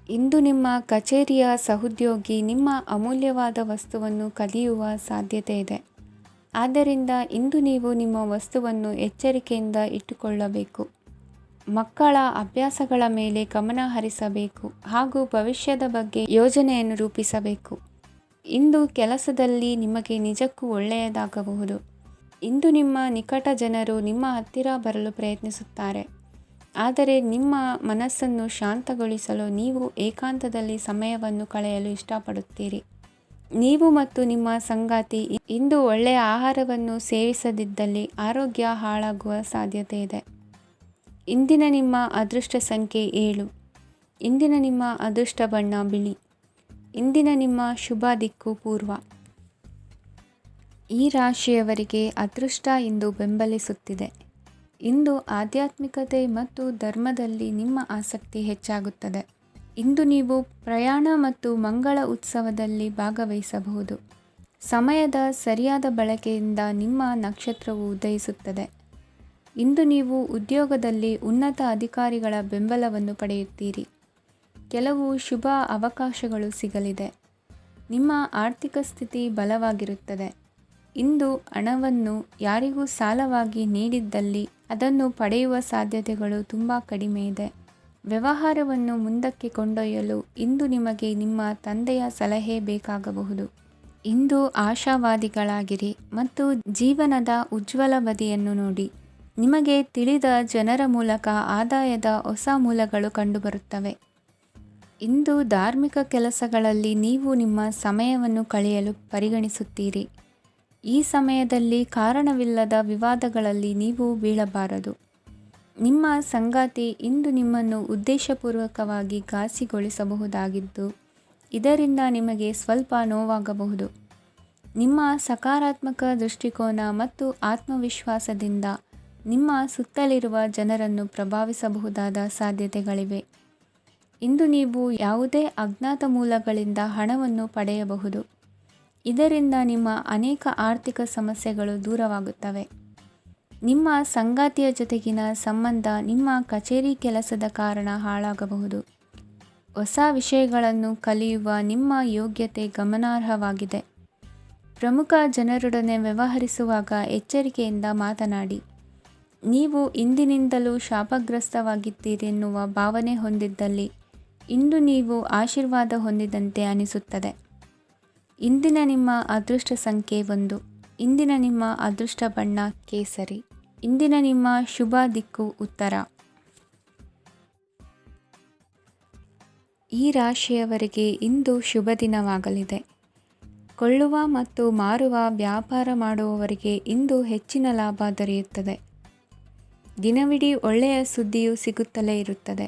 ಇಂದು ನಿಮ್ಮ ಕಚೇರಿಯ ಸಹೋದ್ಯೋಗಿ ನಿಮ್ಮ ಅಮೂಲ್ಯವಾದ ವಸ್ತುವನ್ನು ಕದಿಯುವ ಸಾಧ್ಯತೆ ಇದೆ. ಆದ್ದರಿಂದ ಇಂದು ನೀವು ನಿಮ್ಮ ವಸ್ತುವನ್ನು ಎಚ್ಚರಿಕೆಯಿಂದ ಇಟ್ಟುಕೊಳ್ಳಬೇಕು. ಮಕ್ಕಳ ಅಭ್ಯಾಸಗಳ ಮೇಲೆ ಗಮನ ಹರಿಸಬೇಕು ಹಾಗೂ ಭವಿಷ್ಯದ ಬಗ್ಗೆ ಯೋಜನೆಯನ್ನು ರೂಪಿಸಬೇಕು. ಇಂದು ಕೆಲಸದಲ್ಲಿ ನಿಮಗೆ ನಿಜಕ್ಕೂ ಒಳ್ಳೆಯದಾಗಬಹುದು. ಇಂದು ನಿಮ್ಮ ನಿಕಟ ಜನರು ನಿಮ್ಮ ಹತ್ತಿರ ಬರಲು ಪ್ರಯತ್ನಿಸುತ್ತಾರೆ. ಆದರೆ ನಿಮ್ಮ ಮನಸ್ಸನ್ನು ಶಾಂತಗೊಳಿಸಲು ನೀವು ಏಕಾಂತದಲ್ಲಿ ಸಮಯವನ್ನು ಕಳೆಯಲು ಇಷ್ಟಪಡುತ್ತೀರಿ. ನೀವು ಮತ್ತು ನಿಮ್ಮ ಸಂಗಾತಿ ಇಂದು ಒಳ್ಳೆಯ ಆಹಾರವನ್ನು ಸೇವಿಸದಿದ್ದಲ್ಲಿ ಆರೋಗ್ಯ ಹಾಳಾಗುವ ಸಾಧ್ಯತೆ ಇದೆ. ಇಂದಿನ ನಿಮ್ಮ ಅದೃಷ್ಟ ಸಂಖ್ಯೆ 7. ಇಂದಿನ ನಿಮ್ಮ ಅದೃಷ್ಟ ಬಣ್ಣ ಬಿಳಿ. ಇಂದಿನ ನಿಮ್ಮ ಶುಭ ದಿಕ್ಕು ಪೂರ್ವ. ಈ ರಾಶಿಯವರಿಗೆ ಅದೃಷ್ಟ ಇಂದು ಬೆಂಬಲಿಸುತ್ತಿದೆ. ಇಂದು ಆಧ್ಯಾತ್ಮಿಕತೆ ಮತ್ತು ಧರ್ಮದಲ್ಲಿ ನಿಮ್ಮ ಆಸಕ್ತಿ ಹೆಚ್ಚಾಗುತ್ತದೆ. ಇಂದು ನೀವು ಪ್ರಯಾಣ ಮತ್ತು ಮಂಗಳ ಉತ್ಸವದಲ್ಲಿ ಭಾಗವಹಿಸಬಹುದು. ಸಮಯದ ಸರಿಯಾದ ಬಳಕೆಯಿಂದ ನಿಮ್ಮ ನಕ್ಷತ್ರವು ಉದಯಿಸುತ್ತದೆ. ಇಂದು ನೀವು ಉದ್ಯೋಗದಲ್ಲಿ ಉನ್ನತ ಅಧಿಕಾರಿಗಳ ಬೆಂಬಲವನ್ನು ಪಡೆಯುತ್ತೀರಿ. ಕೆಲವು ಶುಭ ಅವಕಾಶಗಳು ಸಿಗಲಿದೆ. ನಿಮ್ಮ ಆರ್ಥಿಕ ಸ್ಥಿತಿ ಬಲವಾಗಿರುತ್ತದೆ. ಇಂದು ಹಣವನ್ನು ಯಾರಿಗೂ ಸಾಲವಾಗಿ ನೀಡಿದ್ದಲ್ಲಿ ಅದನ್ನು ಪಡೆಯುವ ಸಾಧ್ಯತೆಗಳು ತುಂಬ ಕಡಿಮೆ ಇದೆ. ವ್ಯವಹಾರವನ್ನು ಮುಂದಕ್ಕೆ ಕೊಂಡೊಯ್ಯಲು ಇಂದು ನಿಮಗೆ ನಿಮ್ಮ ತಂದೆಯ ಸಲಹೆ ಬೇಕಾಗಬಹುದು. ಇಂದು ಆಶಾವಾದಿಗಳಾಗಿರಿ ಮತ್ತು ಜೀವನದ ಉಜ್ವಲ ಬದಿಯನ್ನು ನೋಡಿ. ನಿಮಗೆ ತಿಳಿದ ಜನರ ಮೂಲಕ ಆದಾಯದ ಹೊಸ ಮೂಲಗಳು ಕಂಡುಬರುತ್ತವೆ. ಇಂದು ಧಾರ್ಮಿಕ ಕೆಲಸಗಳಲ್ಲಿ ನೀವು ನಿಮ್ಮ ಸಮಯವನ್ನು ಕಳೆಯಲು ಪರಿಗಣಿಸುತ್ತೀರಿ. ಈ ಸಮಯದಲ್ಲಿ ಕಾರಣವಿಲ್ಲದ ವಿವಾದಗಳಲ್ಲಿ ನೀವು ಬೀಳಬಾರದು. ನಿಮ್ಮ ಸಂಗಾತಿ ಇಂದು ನಿಮ್ಮನ್ನು ಉದ್ದೇಶಪೂರ್ವಕವಾಗಿ ಘಾಸಿಗೊಳಿಸಬಹುದಾಗಿದ್ದು ಇದರಿಂದ ನಿಮಗೆ ಸ್ವಲ್ಪ ನೋವಾಗಬಹುದು. ನಿಮ್ಮ ಸಕಾರಾತ್ಮಕ ದೃಷ್ಟಿಕೋನ ಮತ್ತು ಆತ್ಮವಿಶ್ವಾಸದಿಂದ ನಿಮ್ಮ ಸುತ್ತಲಿರುವ ಜನರನ್ನು ಪ್ರಭಾವಿಸಬಹುದಾದ ಸಾಧ್ಯತೆಗಳಿವೆ. ಇಂದು ನೀವು ಯಾವುದೇ ಅಜ್ಞಾತ ಮೂಲಗಳಿಂದ ಹಣವನ್ನು ಪಡೆಯಬಹುದು. ಇದರಿಂದ ನಿಮ್ಮ ಅನೇಕ ಆರ್ಥಿಕ ಸಮಸ್ಯೆಗಳು ದೂರವಾಗುತ್ತವೆ. ನಿಮ್ಮ ಸಂಗಾತಿಯ ಜೊತೆಗಿನ ಸಂಬಂಧ ನಿಮ್ಮ ಕಚೇರಿ ಕೆಲಸದ ಕಾರಣ ಹಾಳಾಗಬಹುದು. ಹೊಸ ವಿಷಯಗಳನ್ನು ಕಲಿಯುವ ನಿಮ್ಮ ಯೋಗ್ಯತೆ ಗಮನಾರ್ಹವಾಗಿದೆ. ಪ್ರಮುಖ ಜನರೊಡನೆ ವ್ಯವಹರಿಸುವಾಗ ಎಚ್ಚರಿಕೆಯಿಂದ ಮಾತನಾಡಿ. ನೀವು ಇಂದಿನಿಂದಲೂ ಶಾಪಗ್ರಸ್ತವಾಗಿದ್ದೀರೆನ್ನುವ ಭಾವನೆ ಹೊಂದಿದ್ದಲ್ಲಿ ಇಂದು ನೀವು ಆಶೀರ್ವಾದ ಹೊಂದಿದಂತೆ ಅನಿಸುತ್ತದೆ. ಇಂದಿನ ನಿಮ್ಮ ಅದೃಷ್ಟ ಸಂಖ್ಯೆ 1. ಇಂದಿನ ನಿಮ್ಮ ಅದೃಷ್ಟ ಬಣ್ಣ ಕೇಸರಿ. ಇಂದಿನ ನಿಮ್ಮ ಶುಭ ದಿಕ್ಕು ಉತ್ತರ. ಈ ರಾಶಿಯವರಿಗೆ ಇಂದು ಶುಭ ದಿನವಾಗಲಿದೆ. ಕೊಳ್ಳುವ ಮತ್ತು ಮಾರುವ ವ್ಯಾಪಾರ ಮಾಡುವವರಿಗೆ ಇಂದು ಹೆಚ್ಚಿನ ಲಾಭ ದೊರೆಯುತ್ತದೆ. ದಿನವಿಡೀ ಒಳ್ಳೆಯ ಸುದ್ದಿಯು ಸಿಗುತ್ತಲೇ ಇರುತ್ತದೆ.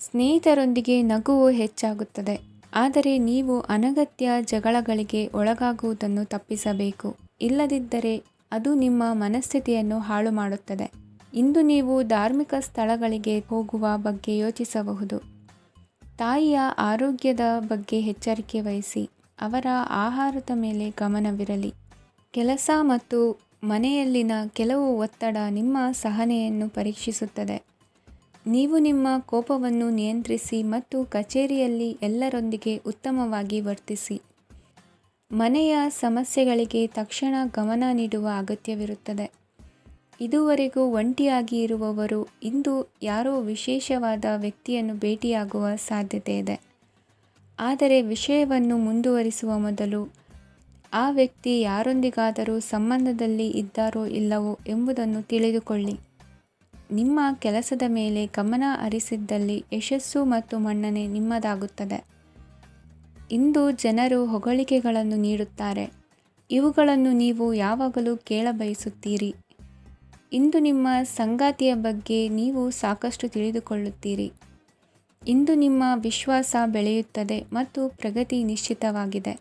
ಸ್ನೇಹಿತರೊಂದಿಗೆ ನಗುವು ಹೆಚ್ಚಾಗುತ್ತದೆ. ಆದರೆ ನೀವು ಅನಗತ್ಯ ಜಗಳಗಳಿಗೆ ಒಳಗಾಗುವುದನ್ನು ತಪ್ಪಿಸಬೇಕು. ಇಲ್ಲದಿದ್ದರೆ ಅದು ನಿಮ್ಮ ಮನಸ್ಥಿತಿಯನ್ನು ಹಾಳು ಮಾಡುತ್ತದೆ. ಇಂದು ನೀವು ಧಾರ್ಮಿಕ ಸ್ಥಳಗಳಿಗೆ ಹೋಗುವ ಬಗ್ಗೆ ಯೋಚಿಸಬಹುದು. ತಾಯಿಯ ಆರೋಗ್ಯದ ಬಗ್ಗೆ ಎಚ್ಚರಿಕೆ ವಹಿಸಿ. ಅವರ ಆಹಾರದ ಮೇಲೆ ಗಮನವಿರಲಿ. ಕೆಲಸ ಮತ್ತು ಮನೆಯಲ್ಲಿನ ಕೆಲವು ಒತ್ತಡ ನಿಮ್ಮ ಸಹನೆಯನ್ನು ಪರೀಕ್ಷಿಸುತ್ತದೆ. ನೀವು ನಿಮ್ಮ ಕೋಪವನ್ನು ನಿಯಂತ್ರಿಸಿ ಮತ್ತು ಕಚೇರಿಯಲ್ಲಿ ಎಲ್ಲರೊಂದಿಗೆ ಉತ್ತಮವಾಗಿ ವರ್ತಿಸಿ. ಮನೆಯ ಸಮಸ್ಯೆಗಳಿಗೆ ತಕ್ಷಣ ಗಮನ ನೀಡುವ ಅಗತ್ಯವಿರುತ್ತದೆ. ಇದುವರೆಗೂ ಒಂಟಿಯಾಗಿ ಇರುವವರು ಇಂದು ಯಾರೋ ವಿಶೇಷವಾದ ವ್ಯಕ್ತಿಯನ್ನು ಭೇಟಿಯಾಗುವ ಸಾಧ್ಯತೆ ಇದೆ. ಆದರೆ ವಿಷಯವನ್ನು ಮುಂದುವರಿಸುವ ಮೊದಲು ಆ ವ್ಯಕ್ತಿ ಯಾರೊಂದಿಗಾದರೂ ಸಂಬಂಧದಲ್ಲಿ ಇದ್ದಾರೋ ಇಲ್ಲವೋ ಎಂಬುದನ್ನು ತಿಳಿದುಕೊಳ್ಳಿ. ನಿಮ್ಮ ಕೆಲಸದ ಮೇಲೆ ಗಮನ ಹರಿಸಿದ್ದಲ್ಲಿ ಯಶಸ್ಸು ಮತ್ತು ಮನ್ನಣೆ ನಿಮ್ಮದಾಗುತ್ತದೆ. ಇಂದು ಜನರು ಹೊಗಳಿಕೆಗಳನ್ನು ನೀಡುತ್ತಾರೆ. ಇವುಗಳನ್ನು ನೀವು ಯಾವಾಗಲೂ ಕೇಳಬಯಸುತ್ತೀರಿ. ಇಂದು ನಿಮ್ಮ ಸಂಗಾತಿಯ ಬಗ್ಗೆ ನೀವು ಸಾಕಷ್ಟು ತಿಳಿದುಕೊಳ್ಳುತ್ತೀರಿ. ಇಂದು ನಿಮ್ಮ ವಿಶ್ವಾಸ ಬೆಳೆಯುತ್ತದೆ ಮತ್ತು ಪ್ರಗತಿ ನಿಶ್ಚಿತವಾಗಿದೆ.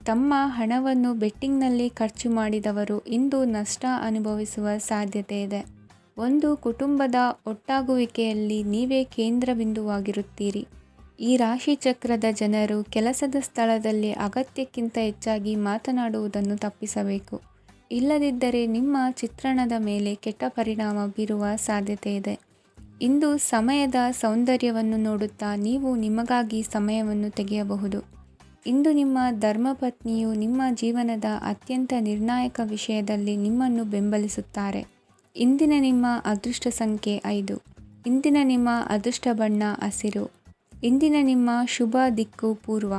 ತಮ್ಮ ಹಣವನ್ನು ಬೆಟ್ಟಿಂಗ್ನಲ್ಲಿ ಖರ್ಚು ಮಾಡಿದವರು ಇಂದು ನಷ್ಟ ಅನುಭವಿಸುವ ಸಾಧ್ಯತೆ ಇದೆ. ಒಂದು ಕುಟುಂಬದ ಒಟ್ಟಾಗುವಿಕೆಯಲ್ಲಿ ನೀವೇ ಕೇಂದ್ರಬಿಂದುವಾಗಿರುತ್ತೀರಿ. ಈ ರಾಶಿಚಕ್ರದ ಜನರು ಕೆಲಸದ ಸ್ಥಳದಲ್ಲಿ ಅಗತ್ಯಕ್ಕಿಂತ ಹೆಚ್ಚಾಗಿ ಮಾತನಾಡುವುದನ್ನು ತಪ್ಪಿಸಬೇಕು. ಇಲ್ಲದಿದ್ದರೆ ನಿಮ್ಮ ಚಿತ್ರಣದ ಮೇಲೆ ಕೆಟ್ಟ ಪರಿಣಾಮ ಬೀರುವ ಸಾಧ್ಯತೆ ಇದೆ. ಇಂದು ಸಮಯದ ಸೌಂದರ್ಯವನ್ನು ನೋಡುತ್ತಾ ನೀವು ನಿಮಗಾಗಿ ಸಮಯವನ್ನು ತೆಗೆಯಬಹುದು. ಇಂದು ನಿಮ್ಮ ಧರ್ಮಪತ್ನಿಯು ನಿಮ್ಮ ಜೀವನದ ಅತ್ಯಂತ ನಿರ್ಣಾಯಕ ವಿಷಯದಲ್ಲಿ ನಿಮ್ಮನ್ನು ಬೆಂಬಲಿಸುತ್ತಾರೆ. ಇಂದಿನ ನಿಮ್ಮ ಅದೃಷ್ಟ ಸಂಖ್ಯೆ 5. ಇಂದಿನ ನಿಮ್ಮ ಅದೃಷ್ಟ ಬಣ್ಣ ಹಸಿರು. ಇಂದಿನ ನಿಮ್ಮ ಶುಭ ದಿಕ್ಕು ಪೂರ್ವ.